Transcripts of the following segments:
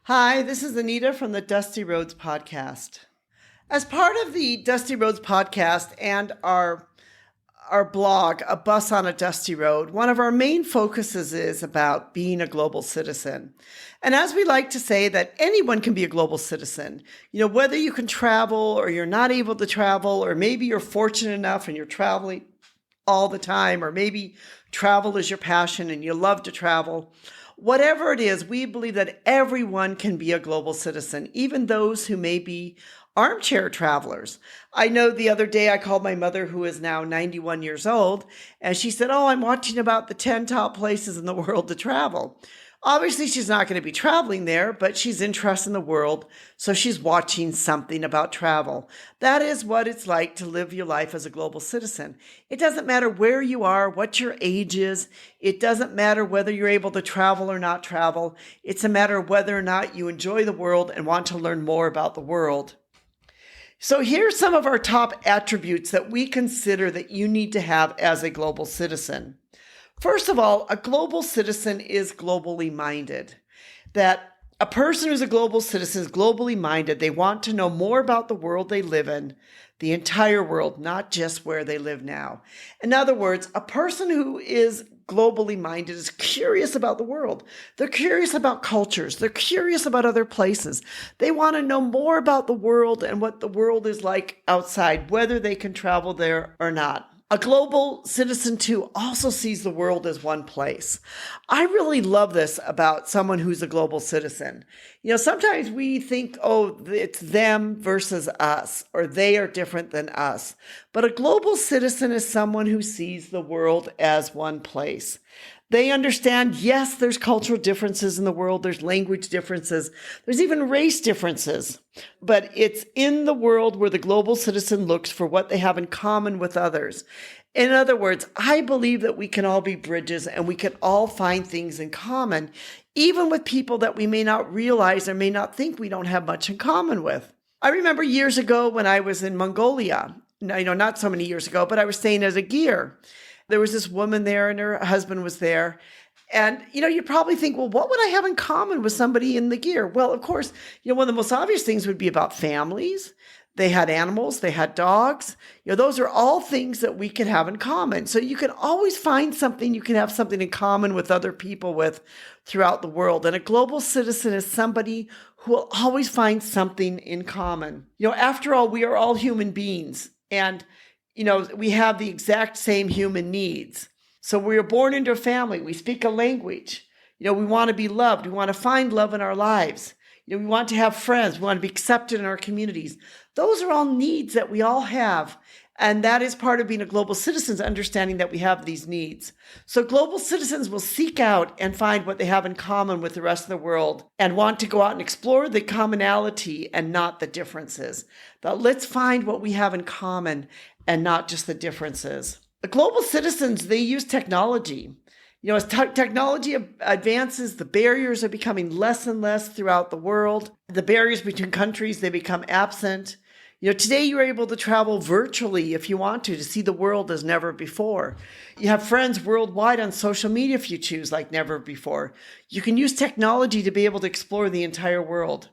Hi, this is Anita from the Dusty Roads Podcast. As part of the Dusty Roads Podcast and our blog, A Bus on a Dusty Road, one of our main focuses is about being a global citizen. And as we like to say, that anyone can be a global citizen. Whether you can travel or you're not able to travel, or maybe you're fortunate enough and you're traveling all the time, or maybe travel is your passion and you love to travel. Whatever it is, we believe that everyone can be a global citizen, even those who may be armchair travelers. I know the other day I called my mother, who is now 91 years old, and she said, I'm watching about the 10 top places in the world to travel. Obviously, she's not going to be traveling there, but she's interested in the world, so she's watching something about travel. That is what it's like to live your life as a global citizen. It doesn't matter where you are, what your age is. It doesn't matter whether you're able to travel or not travel. It's a matter of whether or not you enjoy the world and want to learn more about the world. So here's some of our top attributes that we consider that you need to have as a global citizen. First of all, a global citizen is globally minded. That a person who's a global citizen is globally minded. They want to know more about the world they live in, the entire world, not just where they live now. In other words, a person who is globally minded is curious about the world. They're curious about cultures. They're curious about other places. They want to know more about the world and what the world is like outside, whether they can travel there or not. A global citizen, too, also sees the world as one place. I really love this about someone who's a global citizen. Sometimes we think, it's them versus us, or they are different than us. But a global citizen is someone who sees the world as one place. They understand, yes, there's cultural differences in the world, there's language differences, there's even race differences, but it's in the world where the global citizen looks for what they have in common with others. In other words, I believe that we can all be bridges and we can all find things in common, even with people that we may not realize or may not think we don't have much in common with. I remember years ago when I was in Mongolia, not so many years ago, but I was staying as a gear. There was this woman there and her husband was there. And, you probably think, well, what would I have in common with somebody in the gear? Well, of course, one of the most obvious things would be about families. They had animals, they had dogs. Those are all things that we could have in common. So you can always find something you can have something in common with other people with throughout the world. And a global citizen is somebody who will always find something in common. After all, we are all human beings. And we have the exact same human needs. So we are born into a family. We speak a language. We want to be loved. We want to find love in our lives. We want to have friends. We want to be accepted in our communities. Those are all needs that we all have. And that is part of being a global citizen, understanding that we have these needs. So global citizens will seek out and find what they have in common with the rest of the world and want to go out and explore the commonality and not the differences. But let's find what we have in common and not just the differences. The global citizens, they use technology. As technology advances, the barriers are becoming less and less throughout the world. The barriers between countries, they become absent. Today you're able to travel virtually if you want to see the world as never before. You have friends worldwide on social media if you choose, like never before. You can use technology to be able to explore the entire world.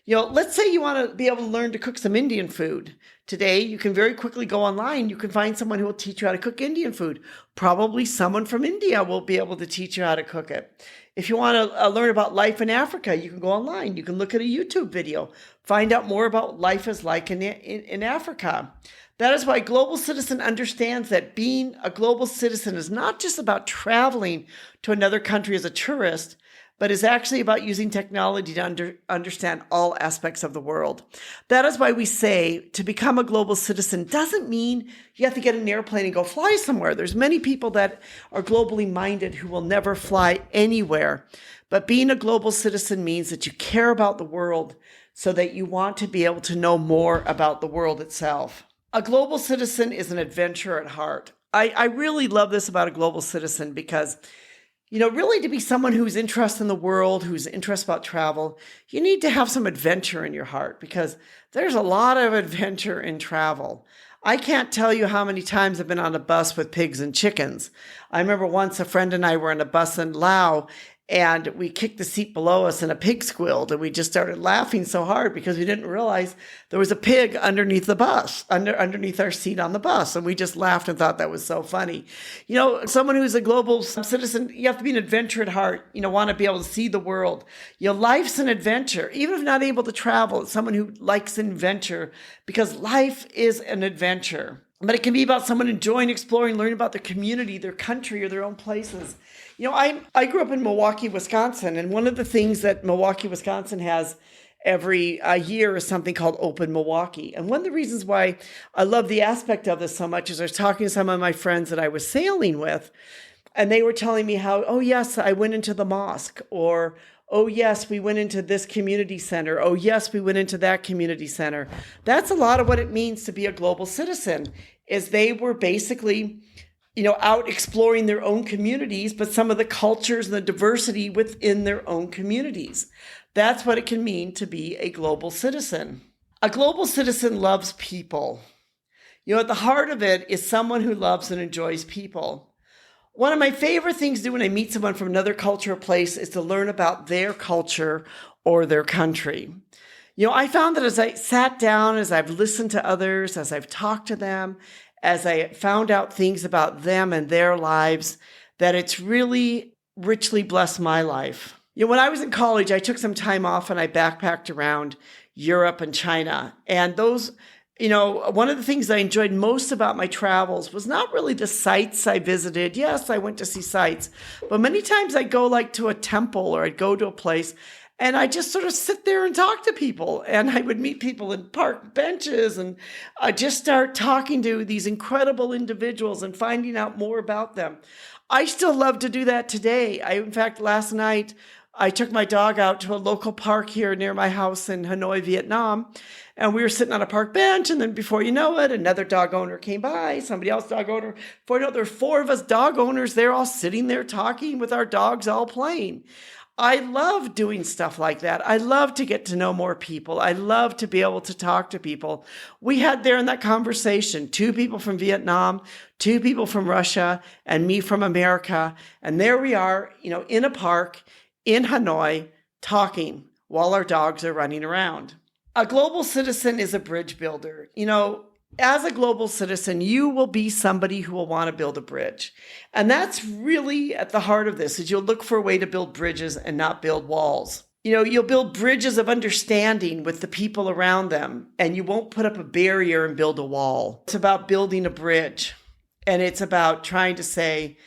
Let's say you want to be able to learn to cook some Indian food. Today, you can very quickly go online. You can find someone who will teach you how to cook Indian food. Probably someone from India will be able to teach you how to cook it. If you want to learn about life in Africa, you can go online. You can look at a YouTube video, find out more about what life is like in Africa. That is why Global Citizen understands that being a global citizen is not just about traveling to another country as a tourist, but is actually about using technology to understand all aspects of the world. That is why we say to become a global citizen doesn't mean you have to get an airplane and go fly somewhere. There's many people that are globally minded who will never fly anywhere. But being a global citizen means that you care about the world so that you want to be able to know more about the world itself. A global citizen is an adventurer at heart. I really love this about a global citizen because really to be someone who's interested in the world, who's interested about travel, you need to have some adventure in your heart because there's a lot of adventure in travel. I can't tell you how many times I've been on a bus with pigs and chickens. I remember once a friend and I were on a bus in Laos, and we kicked the seat below us and a pig squealed, and we just started laughing so hard because we didn't realize there was a pig underneath the bus, underneath our seat on the bus. And we just laughed and thought that was so funny. Someone who's a global citizen, you have to be an adventurer at heart, want to be able to see the world. Life's an adventure. Even if not able to travel, it's someone who likes an adventure because life is an adventure. But it can be about someone enjoying exploring, learning about their community, their country, or their own places. I grew up in Milwaukee, Wisconsin, and one of the things that Milwaukee, Wisconsin has every year is something called Open Milwaukee. And one of the reasons why I love the aspect of this so much is I was talking to some of my friends that I was sailing with, and they were telling me how, oh, yes, I went into the mosque, or oh, yes, we went into this community center. Oh, yes, we went into that community center. That's a lot of what it means to be a global citizen, is they were basically out exploring their own communities, but some of the cultures and the diversity within their own communities. That's what it can mean to be a global citizen. A global citizen loves people. At the heart of it is someone who loves and enjoys people. One of my favorite things to do when I meet someone from another culture or place is to learn about their culture or their country. I found that as I sat down, as I've listened to others, as I've talked to them, as I found out things about them and their lives, that it's really richly blessed my life. When I was in college, I took some time off and I backpacked around Europe and China. And those, one of the things I enjoyed most about my travels was not really the sites I visited. Yes, I went to see sites, but many times I'd go to a temple or I'd go to a place and I just sort of sit there and talk to people. And I would meet people in park benches and I just start talking to these incredible individuals and finding out more about them. I still love to do that today. In fact, last night, I took my dog out to a local park here near my house in Hanoi, Vietnam. And we were sitting on a park bench. And then before you know it, another dog owner came by, somebody else dog owner. Before you know it, there were 4 of us dog owners there all sitting there talking with our dogs all playing. I love doing stuff like that. I love to get to know more people. I love to be able to talk to people. We had there in that conversation 2 people from Vietnam, 2 people from Russia, and me from America. And there we are, in a park in Hanoi talking while our dogs are running around. A global citizen is a bridge builder. As a global citizen, you will be somebody who will want to build a bridge. And that's really at the heart of this, is you'll look for a way to build bridges and not build walls. You'll build bridges of understanding with the people around them, and you won't put up a barrier and build a wall. It's about building a bridge. And it's about trying to say,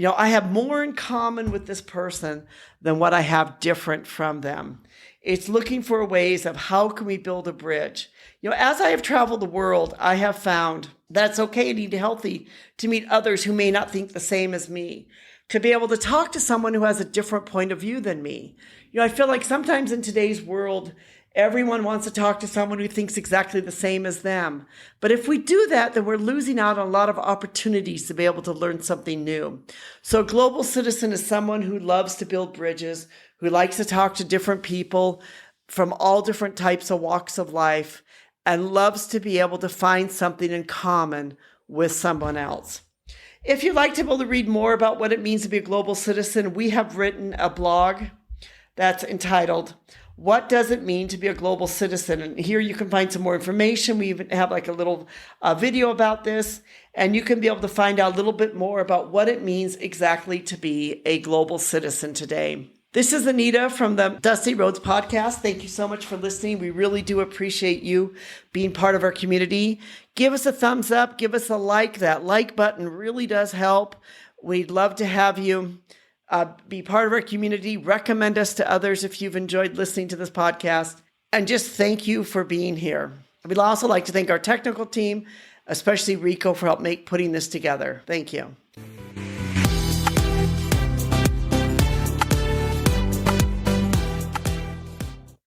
I have more in common with this person than what I have different from them. It's looking for ways of how can we build a bridge. As I have traveled the world, I have found that it's okay and even healthy to meet others who may not think the same as me, to be able to talk to someone who has a different point of view than me. I feel like sometimes in today's world, everyone wants to talk to someone who thinks exactly the same as them. But if we do that, then we're losing out on a lot of opportunities to be able to learn something new. So a global citizen is someone who loves to build bridges, who likes to talk to different people from all different types of walks of life, and loves to be able to find something in common with someone else. If you'd like to be able to read more about what it means to be a global citizen, we have written a blog that's entitled, What Does It Mean to Be a Global Citizen? And here you can find some more information. We even have a little video about this, and you can be able to find out a little bit more about what it means exactly to be a global citizen today. This is Anita from the Dusty Roads podcast. Thank you so much for listening. We really do appreciate you being part of our community. Give us a thumbs up. Give us a like. That like button really does help. We'd love to have you be part of our community. Recommend us to others if you've enjoyed listening to this podcast. And just thank you for being here. We'd also like to thank our technical team, especially Rico, for helping putting this together. Thank you.